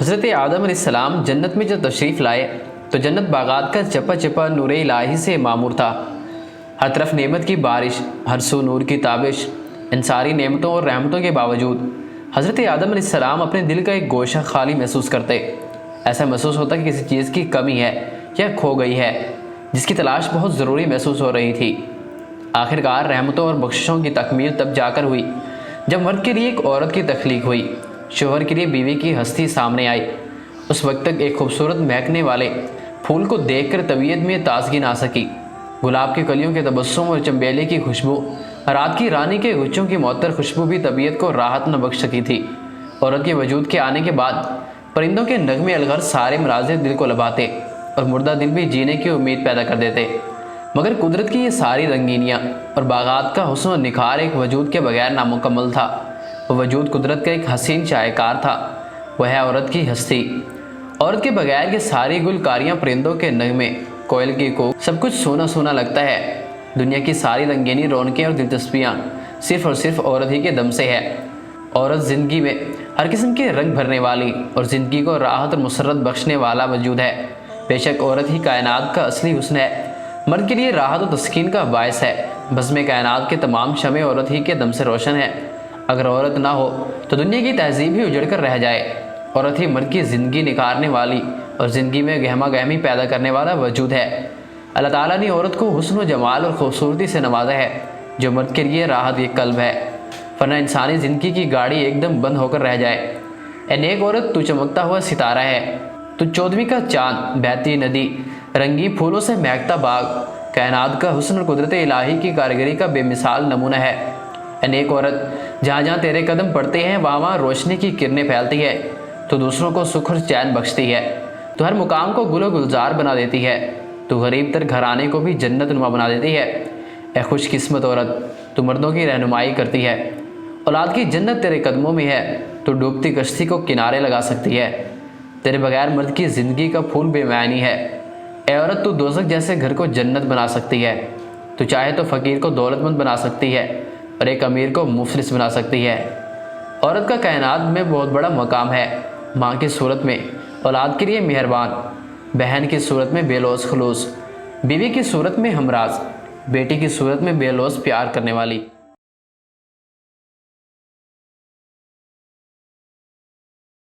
حضرت آدم علیہ السلام جنت میں جب تشریف لائے تو جنت باغات کا چپا چپا نور الہی سے معمور تھا۔ ہر طرف نعمت کی بارش، ہر سو نور کی تابش۔ ان ساری نعمتوں اور رحمتوں کے باوجود حضرت آدم علیہ السلام اپنے دل کا ایک گوشہ خالی محسوس کرتے۔ ایسا محسوس ہوتا کہ کسی چیز کی کمی ہے یا کھو گئی ہے، جس کی تلاش بہت ضروری محسوس ہو رہی تھی۔ آخرکار رحمتوں اور بخششوں کی تکمیل تب جا کر ہوئی جب مرد کے لیے ایک عورت کی تخلیق ہوئی، شوہر کے لیے بیوی کی ہستی سامنے آئی۔ اس وقت تک ایک خوبصورت مہکنے والے پھول کو دیکھ کر طبیعت میں تازگی نہ سکی۔ گلاب کی کلیوں کے تبسم اور چنبیلی کی خوشبو، رات کی رانی کے گچھوں کی معطر خوشبو بھی طبیعت کو راحت نہ بخش سکی تھی۔ عورت کے وجود کے آنے کے بعد پرندوں کے نغمے الغرض سارے مناظر دل کو لبھاتے اور مردہ دل بھی جینے کی امید پیدا کر دیتے۔ مگر قدرت کی یہ ساری رنگینیاں اور باغات کا حسن و نکھار ایک وجود کے بغیر نامکمل تھا۔ وہ وجود قدرت کا ایک حسین شاہکار تھا، وہ ہے عورت کی ہستی۔ عورت کے بغیر یہ ساری گلکاریاں، پرندوں کے نغمے، کوئل کی کوک، سب کچھ سونا سونا لگتا ہے۔ دنیا کی ساری رنگینی، رونقیں اور دلچسپیاں صرف اور صرف عورت ہی کے دم سے ہے۔ عورت زندگی میں ہر قسم کے رنگ بھرنے والی اور زندگی کو راحت اور مسرت بخشنے والا وجود ہے۔ بے شک عورت ہی کائنات کا اصلی حسن ہے، مرد کے لیے راحت و تسکین کا باعث ہے۔ بزم کائنات کے تمام شمع عورت ہی کے دم سے روشن ہے۔ اگر عورت نہ ہو تو دنیا کی تہذیب ہی اجڑ کر رہ جائے۔ عورت ہی مرد کی زندگی نکھارنے والی اور زندگی میں گہما گہمی پیدا کرنے والا وجود ہے۔ اللہ تعالیٰ نے عورت کو حسن و جمال اور خوبصورتی سے نوازا ہے، جو مرد کے لیے راحت یہ قلب ہے، ورنہ انسانی زندگی کی گاڑی ایک دم بند ہو کر رہ جائے۔ اے نیک عورت، تو چمکتا ہوا ستارہ ہے، تو 14ویں کا چاند، بہتی ندی، رنگی پھولوں سے مہکتا باغ، کائنات کا حسن اور قدرت الہی کی کارگری کا بے مثال نمونہ ہے۔ اے نیک عورت، جہاں جہاں تیرے قدم پڑتے ہیں وہاں وہاں روشنی کی کرنیں پھیلتی ہے، تو دوسروں کو سکھ اور چین بخشتی ہے، تو ہر مقام کو گل و گلزار بنا دیتی ہے، تو غریب تر گھرانے کو بھی جنت نما بنا دیتی ہے۔ اے خوش قسمت عورت، تو مردوں کی رہنمائی کرتی ہے، اولاد کی جنت تیرے قدموں میں ہے، تو ڈوبتی کشتی کو کنارے لگا سکتی ہے۔ تیرے بغیر مرد کی زندگی کا پھول بے معنی ہے۔ اے عورت، تو دوزخ جیسے گھر کو جنت بنا سکتی ہے، تو چاہے تو فقیر کو دولت مند بنا سکتی ہے اور ایک امیر کو مفلس بنا سکتی ہے۔ عورت کا کائنات میں بہت بڑا مقام ہے، ماں کی صورت میں اولاد کے لیے مہربان، بہن کی صورت میں بے لوث خلوص، بیوی کی صورت میں ہمراز، بیٹی کی صورت میں بے لوث پیار کرنے والی۔